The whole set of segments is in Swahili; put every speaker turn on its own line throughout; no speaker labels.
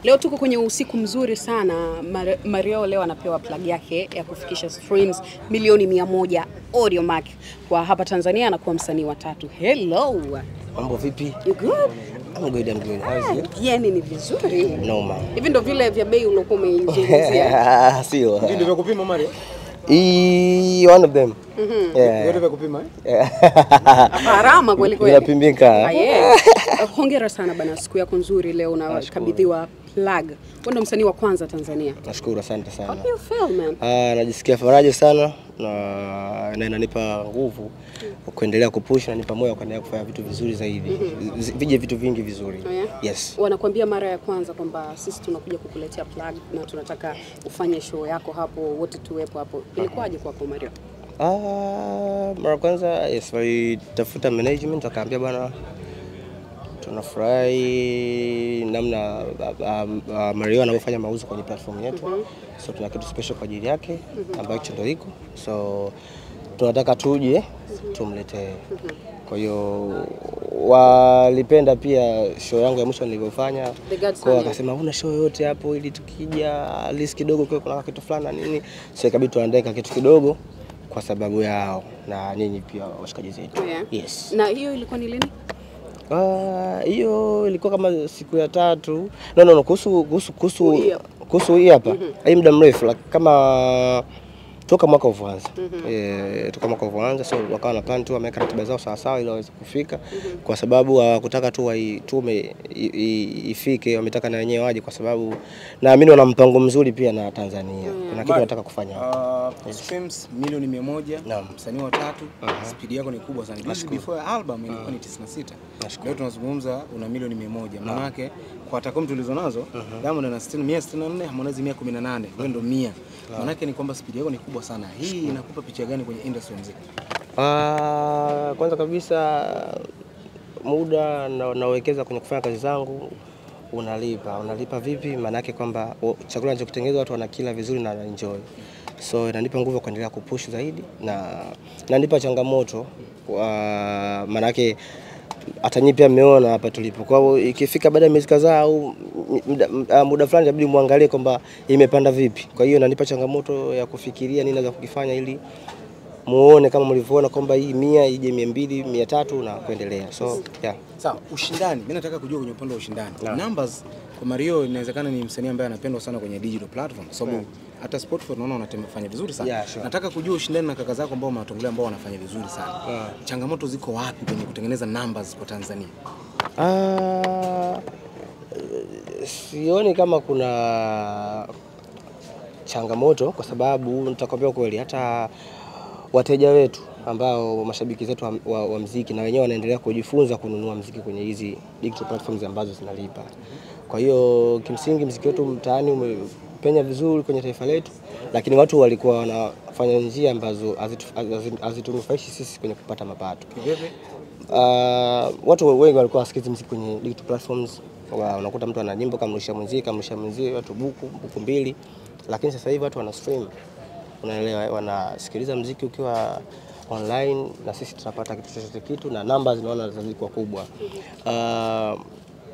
Leo tuko kwenye usiku mzuri sana. Marioo leo anapewa plug yake ya kufikisha streams milioni 100 Audiomack. Kwa hapa Tanzania anakuwa msanii wa 3. Hello.
Mambo vipi?
You good?
I'm good.
Yani ni vizuri.
Noma.
Hivi ndo vile vya bei uliokuwa umeizungumzia.
Sio.
Ndio vya kupima Marioo?
One of them.
Yeah. Yote vya kupima
Harama kweli kweli.
Inapimbika.
Hongera sana bana, siku yako nzuri leo unakabidhiwa plug. Wewe ndo msanii wa kwanza Tanzania.
Nashukuru, asante sana.
How do you feel, man?
Najisikia faraja sana na inanipa nguvu kuendelea kupush na nipa moyo kuendelea kufanya vitu vizuri zaidi. Vije vitu vingi vizuri. Yes.
Wanakuambia mara ya kwanza kwamba sisi tunakuja kukuletea plug na tunataka ufanye show yako hapo, wote tuwepo hapo. Ilikuwaje kwako Marioo?
Mara kwanza yes, walitafuta management akaambia bwana tunafurahi namna Marioo anafanya mauzo kwenye platform yetu. So tuna kitu special kwa ajili yake ambacho ndio iko. So tunataka tuje tumletee. Kwa hiyo walipenda pia show yangu ya mwisho nilivyofanya. Kwa akasema una show yote hapo ili tukija list kidogo kwa kuna kitu fulani na nini. So ikabidi tuandae kitu kidogo kwa sababu yao na nyinyi pia washikaji zetu. Yes.
Na hiyo ilikuwa ni lini?
Hiyo ilikuwa kama siku ya 3. No, kuhusu hii hapa. Hii muda mrefu kama toka mwaka uanze. Toka mwaka uanze, so wakawa na plan tu wameka ratiba zao sawa sawa ili waweze kufika kwa sababu hawakutaka tu tume ifike, wametaka na wenyewe waje kwa sababu naamini wana mpango mzuri pia na Tanzania. Kuna kitu wanataka kufanya.
Streams milioni 100, msanii wa 3, speed yako ni kubwa sana. Before album ilikuwa ni 96. Leo tunazungumza una milioni 100. Maana yake kwa takwimu tulizonazo, Diamond ana 164, Harmonize 118. Wewe ndo 100. Maana yake ni kwamba speed yako ni kubwa sana. Hii inakupa picha gani kwenye industry ya muziki?
Kwanza kabisa muda nawekeza kwenye kufanya kazi zangu unalipa vipi? Maana yake kwamba chakula ninachokutengeneza watu wanakila vizuri na enjoy. So inanipa nguvu kuendelea kupush zaidi na inanipa changamoto maana yake hata nyinyi pia mmeona hapa tulipo. Kwa hiyo ikifika baada ya miezi kadhaa au muda fulani inabidi muangalie kwamba imepanda vipi. Kwa hiyo inanipa changamoto ya kufikiria nini naweza kukifanya ili muone kama mlivyoona kwamba hii 100 ije 200, 300 na kuendelea. So yeah.
Sawa, ushindani. Mimi nataka kujua kwenye upande wa ushindani. Numbers kwa Marioo inawezekana ni msanii ambaye anapendwa sana kwenye digital platform. Sababu hata Spotify unaona unafanya vizuri sana. Nataka kujua ushindani na kaka zako ambao unawatongelea ambao wanafanya vizuri sana. Changamoto ziko wapi kwenye kutengeneza numbers kwa Tanzania?
Sioni kama kuna changamoto kwa sababu nitakwambia kweli hata wateja wetu ambao mashabiki zetu wa muziki na wenyewe wanaendelea kujifunza kununua muziki kwenye hizi digital platforms ambazo zinalipa. Kwa hiyo kimsingi muziki wetu mtaani umepenya vizuri kwenye taifa letu, lakini watu walikuwa wanafanya njia ambazo hazitunufaishi sisi kwenye kupata mapato. Watu wengi walikuwa wasikizi muziki kwenye digital platforms. Unakuta mtu ana nyimbo kamrusha mwenzie watu buku 2, lakini sasa hivi watu wana stream. Unaelewa, wanasikiliza muziki ukiwa online na sisi tunapata kitu chochote kitu na numbers naona zilikuwa kubwa.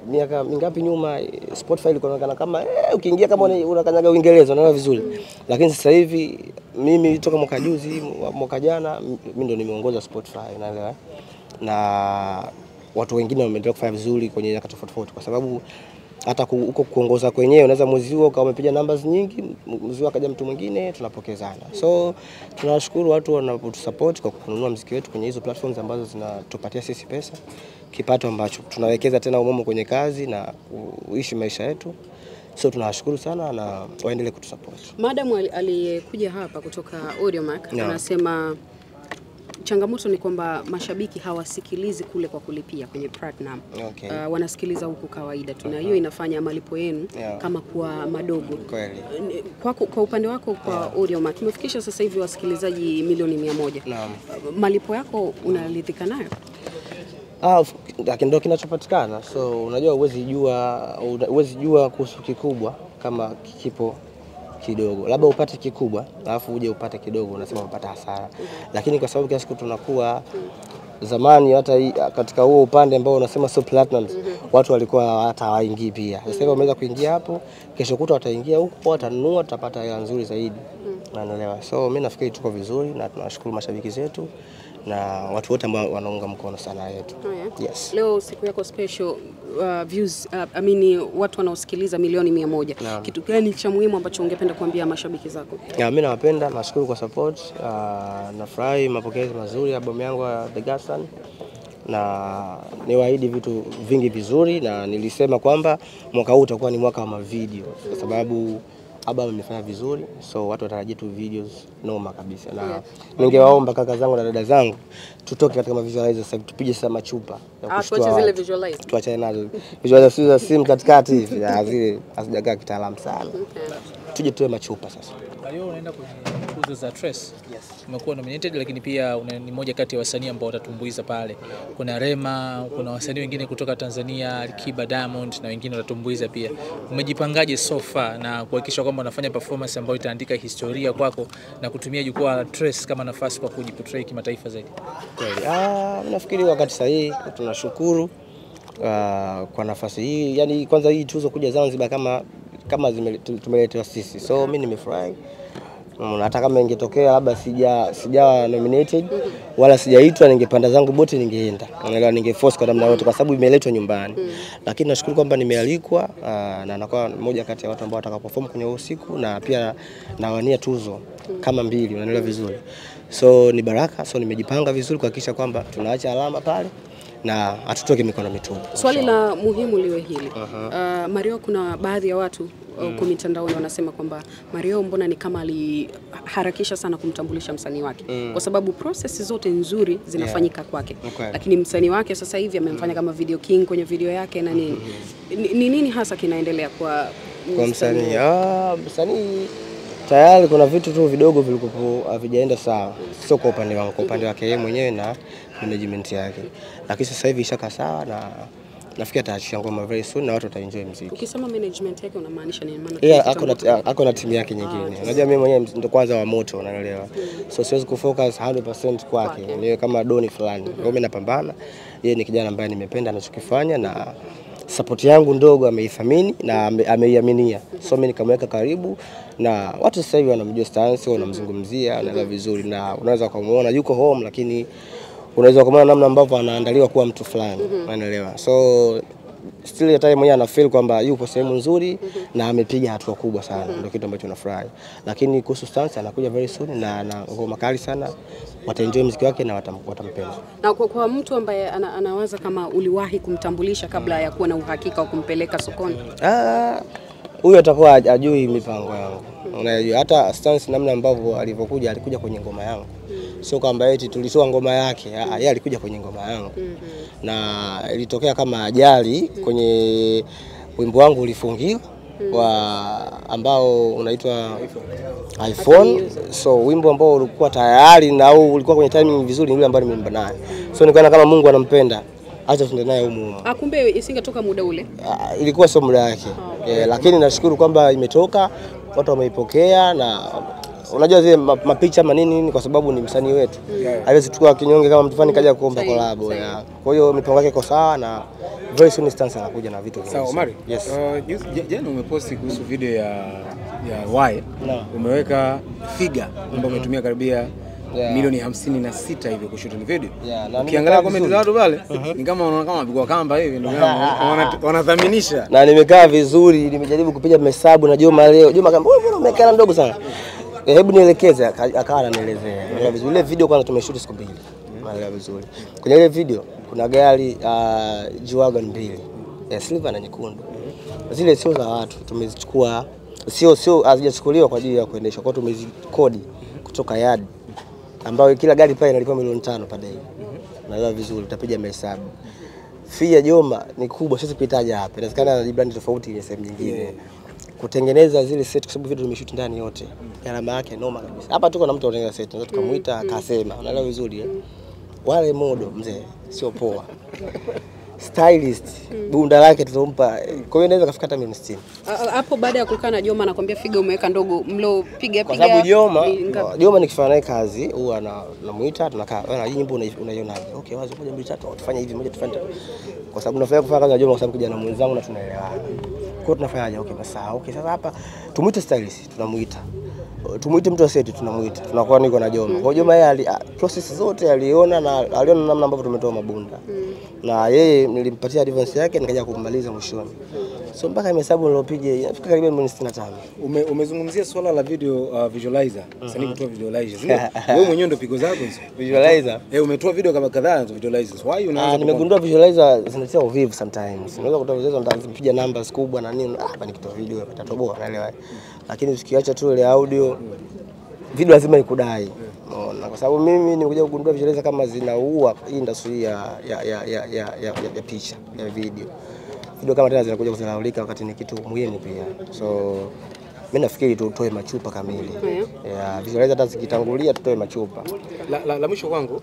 Miaka mingapi nyuma Spotify ilikuwa inaonekana kama ukiingia kama unakanyaga Uingereza unaona vizuri. Lakini sasa hivi mimi toka mwaka jana mimi ndo nimeongoza Spotify, unaelewa. Na watu wengine wameendelea kufanya vizuri kwenye nyakati tofauti kwa sababu hata huko kuongoza kwenyewe unaweza mwezi huo kama umepiga numbers nyingi, mwezi huo akaja mtu mwingine tunapokezana. So tunashukuru watu wanapotusupport kwa kununua muziki wetu kwenye hizo platforms ambazo zinatupatia sisi pesa, kipato ambacho tunawekeza tena umomo kwenye kazi na kuishi maisha yetu. So tunawashukuru sana na waendelee kutusupport.
Madam aliyekuja hapa kutoka Audiomack anasema changamoto ni kwamba mashabiki hawasikilizi kule kwa kulipia kwenye platinum. Wanasikiliza huku kawaida tu na hiyo inafanya malipo yenu kama kwa madogo.
Kweli.
Kwa upande wako kwa Audiomack tumefikisha sasa hivi wasikilizaji milioni 100. Malipo yako unaridhika nayo?
Lakini ndio kinachopatikana. So unajua huwezi jua kuhusu kikubwa kama kipo kidogo. Labda upate kikubwa, alafu uje upate kidogo unasema unapata hasara. Lakini kwa sababu kila siku tunakuwa zamani hata katika huo upande ambao unasema so platinum watu walikuwa hata hawaingii pia. Sasa hivi wameweza kuingia hapo, kesho kuta wataingia huko, watanunua, tutapata hela nzuri zaidi. Unaelewa? So mimi nafikiri tuko vizuri na tunashukuru mashabiki zetu na watu wote ambao wanaunga mkono sana yetu. Yes.
Leo siku yako special, views, watu wanaosikiliza milioni 100. Kitu gani cha muhimu ambacho ungependa kuambia mashabiki zako?
Mimi nawapenda, nashukuru kwa support, nafurahi mapokezi mazuri ya albamu yangu ya The Godson, na niwaahidi vitu vingi vizuri, na nilisema kwamba mwaka huu utakuwa ni mwaka wa mavideo kwa sababu albamu imefanya vizuri, so watu watarajia tu videos noma kabisa. Na ningewaomba kaka zangu na dada zangu tutoke katika mavisualizer sasa, tupige sasa machupa
ya kushtua. Tuache zile visualizer.
Tuache nazo visualizer za simu katikati hivi, zile hazijakaa kitaalamu sana. Tuje tuwe machupa sasa.
Marioo, unaenda kwenye tuzo za Trace. Yes. Umekuwa nominated, lakini pia ni moja kati ya wasanii ambao watatumbuiza pale. Kuna Rema, kuna wasanii wengine kutoka Tanzania, Kiba, Diamond na wengine watatumbuiza pia. Umejipangaje so far na kuhakikisha kwamba unafanya performance ambayo itaandika historia kwako na kutumia jukwaa la Trace kama nafasi kwa kujiportray kimataifa zaidi?
Kweli. Nafikiri wakati sahihi, tunashukuru kwa nafasi hii. Yaani kwanza hii tuzo kuja Zanzibar kama tumeletewa sisi. So mimi nimefurahi. Hata kama ingetokea labda sijawa nominated wala sijaitwa, ningepanda zangu boti ningeenda. Unaelewa, ningeforce kwa namna yote kwa sababu imeletwa nyumbani. Lakini nashukuru kwamba nimealikwa na nakuwa mmoja kati ya watu ambao watakaoperform kwenye usiku, na pia nawania tuzo kama 2, unaelewa vizuri. So ni baraka, so nimejipanga vizuri kuhakikisha kwamba tunaacha alama pale na hatutoke mikono mitupu.
Swali la muhimu liwe hili. Marioo, kuna baadhi ya watu kwa mitandaoni wanasema kwamba Marioo mbona ni kama aliharakisha sana kumtambulisha msanii wake, kwa sababu process zote nzuri zinafanyika kwake. Lakini msanii wake sasa hivi amemfanya kama video king kwenye video yake na nini. Ni nini hasa kinaendelea kwa
msanii? Msanii tayari kuna vitu tu vidogo vilikuwa havijaenda sawa. Sio kwa upande wangu, kwa upande wake yeye mwenyewe na management yake. Lakini sasa hivi ishaka sawa na nafikiri ataachia ngoma very soon na watu wataenjoy muziki.
Ukisema management yake unamaanisha nini? Maana
ako na timu yake nyingine. Unajua mimi mwenyewe ndo kwanza wa moto, unaelewa. So siwezi kufocus 100% kwake. Niwe kama doni fulani. Mimi napambana. Yeye ni kijana ambaye nimependa anachokifanya na support yangu ndogo ameithamini na ameiaminia. So mimi nikamweka karibu na watu sasa hivi wanamjua stance, wanamzungumzia, anaelewa vizuri, na unaweza kumuona yuko home, lakini unaweza kumuona namna ambavyo anaandaliwa kuwa mtu fulani, unaelewa. So still time mwenyewe ana feel kwamba yupo sehemu nzuri na amepiga hatua kubwa sana, ndio kitu ambacho nafurahi. Lakini kuhusu stance anakuja very soon na ana ngoma kali sana, wataenjoy muziki wake na watampenda.
Na kwa mtu ambaye anawaza kama uliwahi kumtambulisha kabla ya kuwa na uhakika wa kumpeleka sokoni,
huyo atakuwa ajui mipango yangu. Unajua hata stance namna ambavyo alivyokuja, alikuja kwenye ngoma yangu. Sio kwamba eti tulitoa ngoma yake, yeye alikuja kwenye ngoma yangu. Na ilitokea kama ajali kwenye wimbo wangu ulifungiwa ambao unaitwa iPhone. So wimbo ambao ulikuwa tayari na ulikuwa kwenye timing vizuri, yule ambaye nimeimba naye. So nikaona kama Mungu anampenda, acha tuende naye humu.
Kumbe isingetoka muda ule.
Ilikuwa sio muda wake. Lakini nashukuru kwamba imetoka, watu wameipokea, na unajua zile mapicha manini kwa sababu ni msanii wetu. Haiwezi tukua kinyonge kama mtu fani kaja kuomba collab. Kwa hiyo mipango yake iko sawa na very soon stance anakuja na vitu vingi.
Sawa Mari.
Yes.
Jana umeposti kuhusu video ya Y. Umeweka figure ambayo umetumia karibia milioni 56 hivi kushoot ni video. Ukiangalia comment za watu pale ni kama unaona kama bigwa kamba hivi, ndio wanathaminisha.
Na nimekaa vizuri, nimejaribu kupiga hesabu na Joma leo. Joma kamba wewe umekaa mdogo sana. Hebu nielekeze, akawa ananielezea. Unaelewa vizuri, ile video kwanza tumeshoot siku 2. Unaelewa vizuri. Kwenye ile video kuna gari G-Wagon 2. Silver na nyekundu. Zile sio za watu, tumezichukua, sio hazijachukuliwa kwa ajili ya kuendesha. Kwa hiyo tumezikodi kutoka yard, ambayo kila gari pale inalipa milioni 5 per day. Unaelewa vizuri, utapiga mahesabu. Fee ya Joma ni kubwa, sisi kuitaja hapa. Inawezekana na brand tofauti ile sehemu nyingine. Kutengeneza zile set kwa sababu video tumeshoot ndani yote. Gharama yake noma kabisa. Hapa tuko na mtu anatengeneza set, tunaweza tukamuita akasema. Unaelewa vizuri. Wale modo mzee sio poa. stylist bunda lake tutompa, kwa hiyo inaweza kufika hata milioni 60.
Hapo baada ya kukaa na Joma anakuambia figa umeweka ndogo, mlo piga
kwa sababu Joma nikifanya naye kazi huwa namuita, tunakaa wewe, hii nyimbo unaionaje? Okay, wazo 1 2 3 tufanye hivi, moja tufanye, kwa sababu nafanya kufanya kazi na Joma kwa sababu kijana mwenzangu na tunaelewana. Kwa hiyo tunafanyaje? Okay, basi okay, sasa hapa tumuite stylist, tunamuita. Tumuite mtu wa set, tunamuita. Tunakuwa niko na Joma. Kwa Joma yeye process zote aliona namna ambavyo tumetoa mabunda. Na yeye nilimpatia advance yake nikaja kumaliza mwishoni. So mpaka hesabu nilopiga inafika karibu milioni 65.
Umezungumzia swala la video visualizer. Sasa ni kutoa visualizer. Wewe mwenyewe ndio pigo zako hizo.
Visualizer.
Umetoa video kama kadhaa za visualizers. Why unaanza?
Nimegundua visualizer zinatia uvivu sometimes. Unaweza kutoa visualizer nitapiga numbers kubwa na nini. Hapa nikitoa video itatoboa, naelewa. Lakini usikiacha tu ile audio, video lazima ikudai. Unaona, kwa sababu mimi nimekuja kugundua visualizer kama zinaua industry ya picha, ya video. Video kama tena zinakuja kuzalaulika wakati ni kitu muhimu pia. So mimi nafikiri tutoe machupa kamili. Visualizer hata zikitangulia tutoe machupa.
La mwisho kwangu,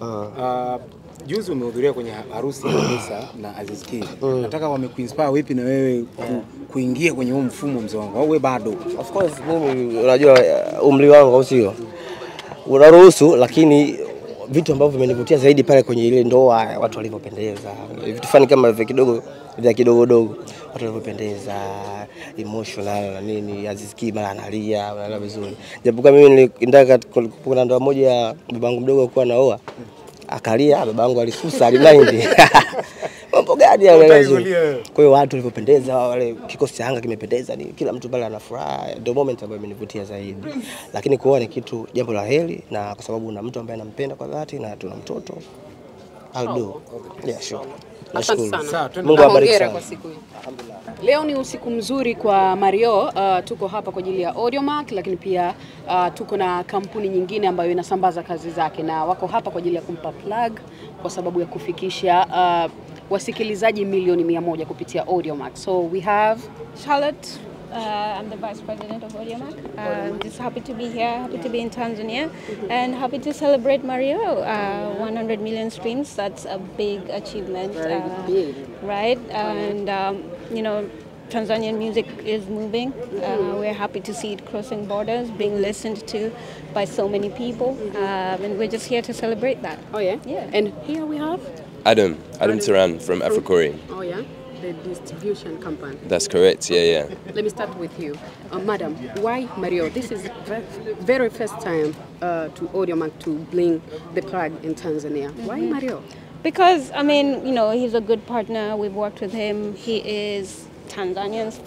juzi umehudhuria kwenye harusi ya Hamisa na Azizi. Nataka wamekuinspire vipi na wewe kuingia kwenye huo mfumo mzee wangu? Au wewe bado?
Of course mimi unajua umri wangu au sio? Unaruhusu, lakini vitu ambavyo vimenivutia zaidi pale kwenye ile ndoa, watu walivyopendeza. Vitu fani kama vya kidogo watu walivyopendeza, emotional na nini, Azizi mara analia, unaelewa vizuri. Japokuwa mimi nilitaka kuna ndoa moja ya babangu mdogo alikuwa anaoa, akalia, babangu alisusa, alimind. Mambo gani ya vizuri. Kwa hiyo watu walivyopendeza, wale kikosi cha anga kimependeza, ni kila mtu pale ana furaha, ndio moment ambayo imenivutia zaidi. Lakini kuoa ni kitu jambo la heri, na kwa sababu una mtu ambaye anampenda kwa dhati na tuna mtoto, I'll do. Yeah, sure.
Asante sana.
Mungu awabariki sana.
Kwa siku hii. Leo ni usiku mzuri kwa Marioo. Tuko hapa kwa ajili ya Audiomack, lakini pia tuko na kampuni nyingine ambayo inasambaza kazi zake, na wako hapa kwa ajili ya kumpa plug kwa sababu ya kufikisha wasikilizaji milioni 100 kupitia Audiomack. So we have Charlotte.
I'm the Vice President of Audiomack. I'm just happy to be here, happy to be in Tanzania, and happy to celebrate Marioo. 100 million streams, that's a big achievement.
Very big.
Right? And, you know, Tanzanian music is moving. We're happy to see it crossing borders, being listened to by so many people, and we're just here to celebrate that.
Oh yeah?
Yeah.
And here we have?
Adam Turan from Africori.
Oh yeah? The distribution company.
That's correct, yeah.
Let me start with you. Madam, why Marioo? This is very first time to Audiomack to bring the plug in Tanzania. Why Marioo?
Because, I mean, you know, he's a good partner. We've worked with him. He is Tanzania's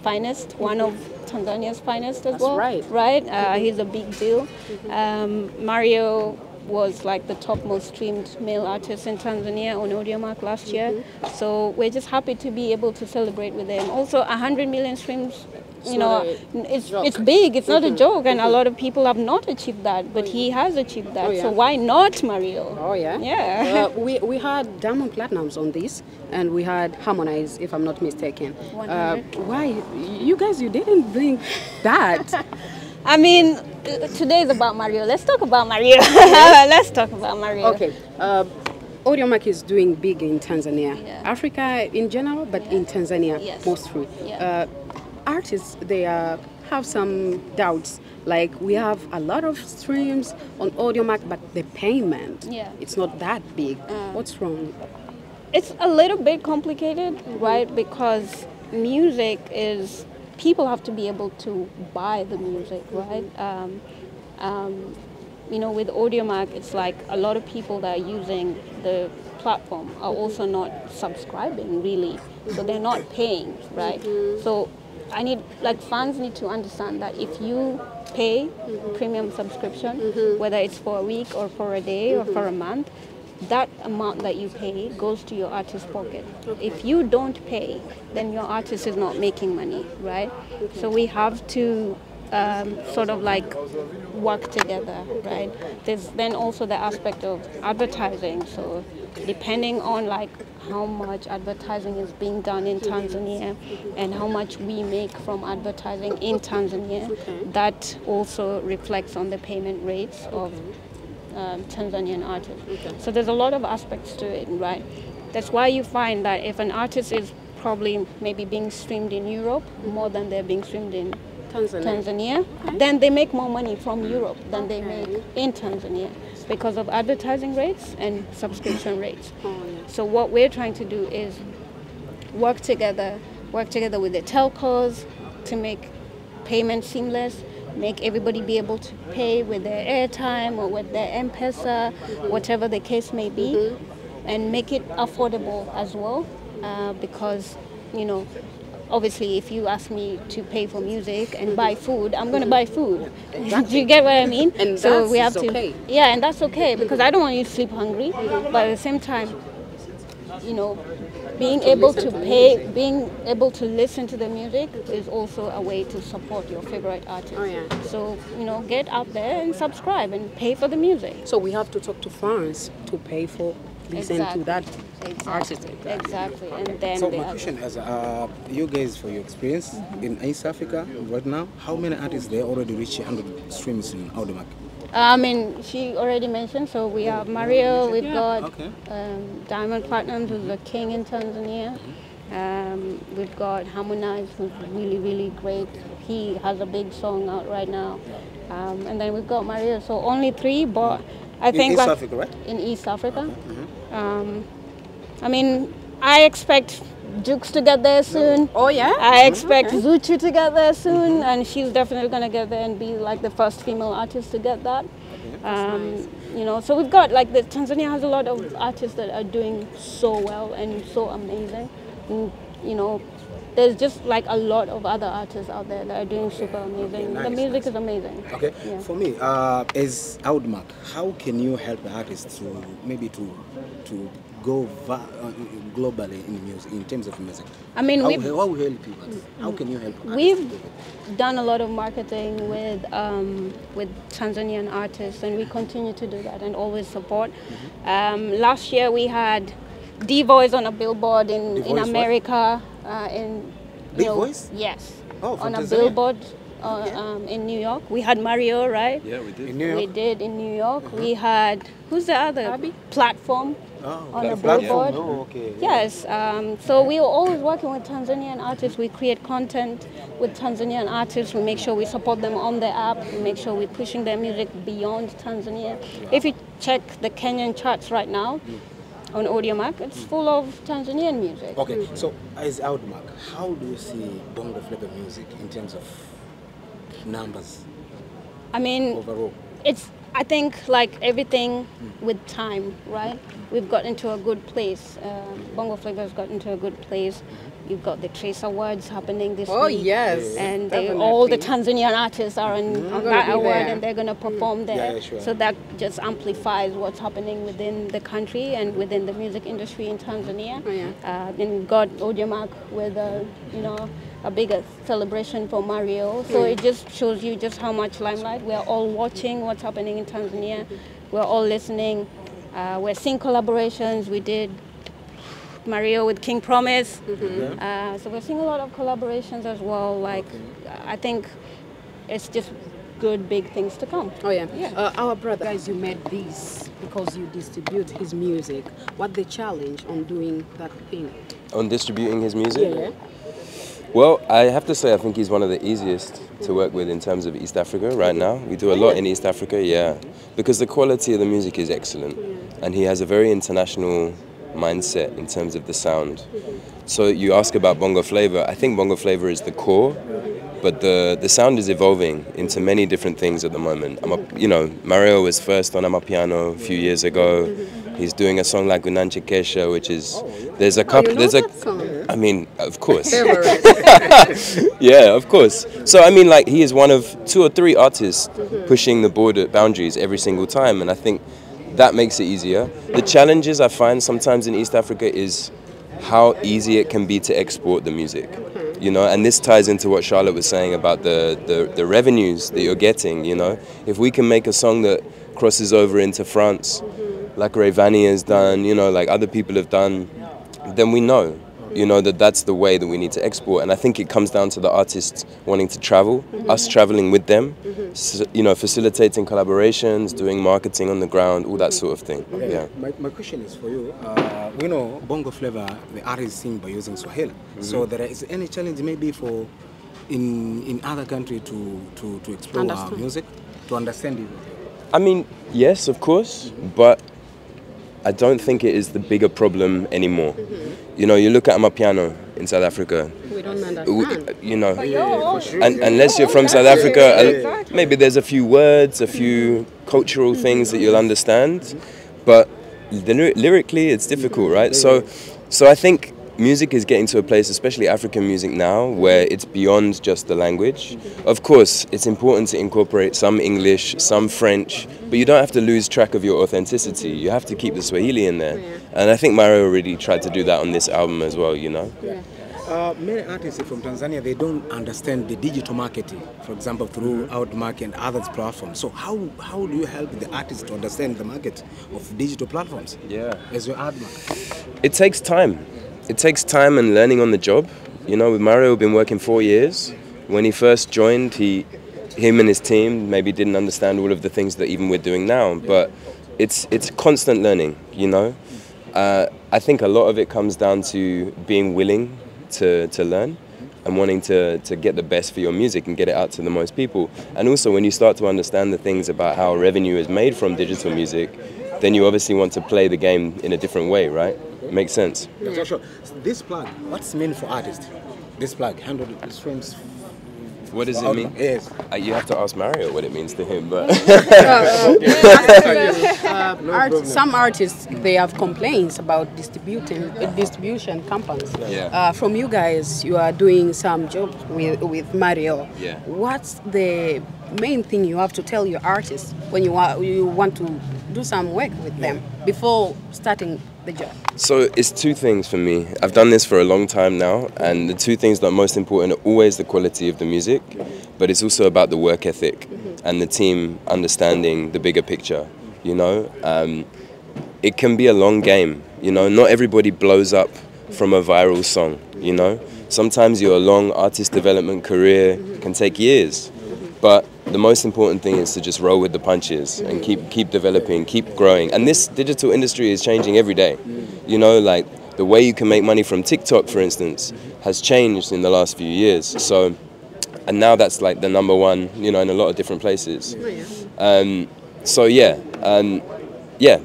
finest, one of Tanzania's finest as well.
That's
right. He's a big deal. Marioo was like the top most streamed male artist in Tanzania on Audiomack last year. So we're just happy to be able to celebrate with him. Also 100 million streams, you know, it's big, it's not a joke, and a lot of people have not achieved that, but he has achieved that. So why not Marioo?
Oh yeah?
Yeah.
We had Diamond Platinums on this, and we had Harmonize, if I'm not mistaken. Why? You guys, you didn't bring that.
I mean, today is about Marioo. Let's talk about Marioo. Let's talk about Marioo.
Okay. Audiomack is doing big in Tanzania. Africa in general, but in Tanzania mostly. Artists, they have some doubts. Like, we have a lot of streams on Audiomack, but the payment, it's not that big. What's wrong?
It's a little bit complicated, right? Because music is... people have to be able to buy the music, right? You know, with Audiomack, it's like a lot of people that are using the platform are also not subscribing, really. So they're not paying, right? So fans need to understand that if you pay premium subscription, whether it's for a week or for a day or for a month, that amount that you pay goes to your artist's pocket. If you don't pay, then your artist is not making money, right? So we have to sort of like work together, right? There's then also the aspect of advertising. So depending on like how much advertising is being done in Tanzania and how much we make from advertising in Tanzania, that also reflects on the payment rates of Tanzanian artists. So there's a lot of aspects to it, right? That's why you find that if an artist is probably maybe being streamed in Europe more than they're being streamed in Tanzania, then they make more money from Europe than they make in Tanzania because of advertising rates and subscription rates. So what we're trying to do is work together with the telcos to make payment seamless, make everybody be able to pay with their airtime or with their M-Pesa, whatever the case may be, and make it affordable as well, because, you know, obviously, if you ask me to pay for music and buy food, I'm going to buy food. Do you get what I mean?
And
so we have
okay.
Yeah, and that's okay because I don't want you to sleep hungry. But at the same time, you know, being able to pay, being able to listen to the music is also a way to support your favorite artist. So, you know, get out there and subscribe and pay for the music.
So we have to talk to fans to pay for listening to that artist.
Exactly. And then
so my question is, you guys, for your experience in East Africa right now, how many artists they already reach 100 streams in Audiomack?
I mean, she already mentioned, so we have Marioo, we've got Diamond Platnumz, who's the king in Tanzania. We've got Harmonize, who's really, really great. He has a big song out right now. And then we've got Marioo, so only 3, but I think...
In East Africa, right?
In East Africa. I mean, I expect Jukes to get there soon.
Oh yeah?
I expect Zuchu to get there soon, and she's definitely going to get there and be like the first female artist to get that. You know, so we've got like Tanzania has a lot of artists that are doing so well and so amazing. And, you know, there's just like a lot of other artists out there that are doing super amazing. The music is amazing.
Okay. Yeah. For me, as Audiomack, how can you help the artists to maybe to go globally in music, in terms of music?
I mean,
how help you? How can you help artists?
We've done a lot of marketing with Tanzanian artists, and we continue to do that and always support. Last year we had D-Voice on a billboard in America.
D-Voice?
Yes.
Oh,
on a
Tanzania?
Billboard in New York. We had Marioo, right?
Yeah, we did.
In New York?
We did in New York. We had, who's the other? Platform. On a
Platform.
billboard.
Oh, okay.
Yes, so we are always working with Tanzanian artists. We create content with Tanzanian artists. We make sure we support them on the app. We make sure we're pushing their music beyond Tanzania. If you check the Kenyan charts right now on Audiomack, it's full of Tanzanian music.
Okay, so as Audiomack, how do you see bongo flava music in terms of numbers?
I mean,
overall,
I think like everything with time, right? We've got into a good place. Bongo Flava has got into a good place. You've got the Trace Awards happening this week.
Oh yes,
and all the Tanzanian artists are on that award, and they're going to perform there.
Yeah, sure.
So that just amplifies what's happening within the country and within the music industry in Tanzania. And we've got Audiomack with a bigger celebration for Marioo. So it just shows you just how much limelight. We're all watching what's happening in Tanzania. We're all listening. We're seeing collaborations. We did Marioo with King Promise. So we're seeing a lot of collaborations as well. Like, I think it's just good big things to come.
Oh yeah. Our brother, guys, you made this because you distribute his music. What the challenge on doing that thing?
On distributing his music?
Yeah.
Well, I have to say I think he's one of the easiest to work with in terms of East Africa right now. We do a lot in East Africa, because the quality of the music is excellent, and he has a very international mindset in terms of the sound. So you ask about bongo flava. I think bongo flava is the core, but the sound is evolving into many different things at the moment. Marioo was first on Amapiano a few years ago. He's doing a song like Unanche Kesha, which is I mean, of course. Yeah, of course. So I mean, like, he is one of 2 or 3 artists pushing the border boundaries every single time, and I think that makes it easier. The challenges I find sometimes in East Africa is how easy it can be to export the music. And this ties into what Charlotte was saying about the revenues that you're getting. If we can make a song that crosses over into France, like Rayvani has done, like other people have done, then we know you know, that's the way that we need to export. And I think it comes down to the artists wanting to travel, us traveling with them, so, you know, facilitating collaborations, doing marketing on the ground, all that sort of thing.
Okay.
Yeah.
My question is for you. We know Bongo Flava, the artists sing by using Swahili. So there is any challenge maybe for in other countries to explore our music, to understand it?
I mean, yes, of course, but I don't think it is the bigger problem anymore. You know, you look at Amapiano in South Africa.
We don't understand.
You know, unless you're from South Africa, maybe there's a few words, a few cultural things that you'll understand, but lyrically it's difficult, right? So I think music is getting to a place, especially African music now, where it's beyond just the language. Of course, it's important to incorporate some English, some French, but you don't have to lose track of your authenticity. You have to keep the Swahili in there. And I think Marioo already tried to do that on this album as well, you know?
Many artists from Tanzania, they don't understand the digital marketing, for example, through Outmark and other platforms. So how do you help the artists to understand the market of digital platforms?
Yeah.
As your Outmark?
It takes time. It takes time and learning on the job. You know, with Marioo, we've been working 4 years. When he first joined, him and his team maybe didn't understand all of the things that even we're doing now. But it's constant learning, you know. I think a lot of it comes down to being willing to learn and wanting to get the best for your music and get it out to the most people. And also when you start to understand the things about how revenue is made from digital music, then you obviously want to play the game in a different way, right? Makes sense.
Yeah. So this plug, what's meant for artists? This plug, 100 streams.
What does it mean?
Yes.
You have to ask Marioo what it means to him, but
some artists, they have complaints about distribution companies.
Yeah.
From you guys, you are doing some job with Marioo.
Yeah.
What's the main thing you have to tell your artists when you want to do some work with them before starting the job?
So it's two things for me. I've done this for a long time now, and the two things that are most important are always the quality of the music, but it's also about the work ethic and the team understanding the bigger picture, you know. It can be a long game, you know. Not everybody blows up from a viral song, you know. Sometimes your long artist development career can take years, but the most important thing is to just roll with the punches and keep developing, keep growing. And this digital industry is changing every day. You know, like the way you can make money from TikTok, for instance, has changed in the last few years. So, and now that's like the #1, you know, in a lot of different places. So yeah,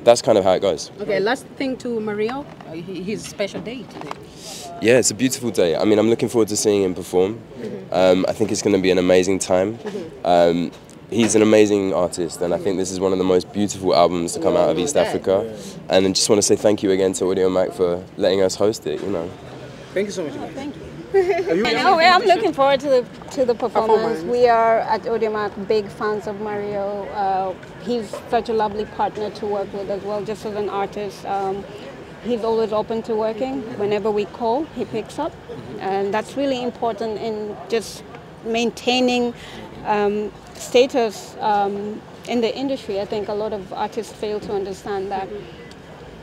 that's kind of how it goes.
Okay, last thing to Marioo, his special day today.
Yeah, it's a beautiful day. I mean, I'm looking forward to seeing him perform. I think it's going to be an amazing time. He's an amazing artist, and I think this is one of the most beautiful albums to come out of East Africa. And I just want to say thank you again to Audiomack for letting us host it, you know.
Thank you so much.
Thank you.
I'm looking forward to the performance. We are at Audiomack big fans of Marioo. He's such a lovely partner to work with as well, just as an artist. He's always open to working. Whenever we call, he picks up. And that's really important in just maintaining status in the industry. I think a lot of artists fail to understand that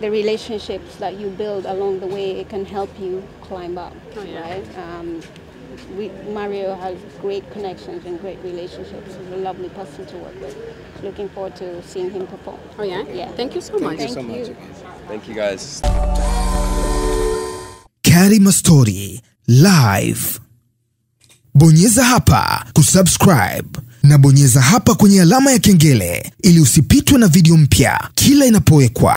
the relationships that you build along the way, it can help you climb up, right? Marioo has great connections and great relationships. He's a lovely person to work with. Looking forward to seeing him perform.
Oh yeah?
Yeah.
Thank you so much.
Thank you so much.
Thank you guys.
Carrymastory live. Bonyeza hapa kusubscribe na bonyeza hapa kwenye alama ya kengele ili usipitwe na video mpya kila inapowekwa.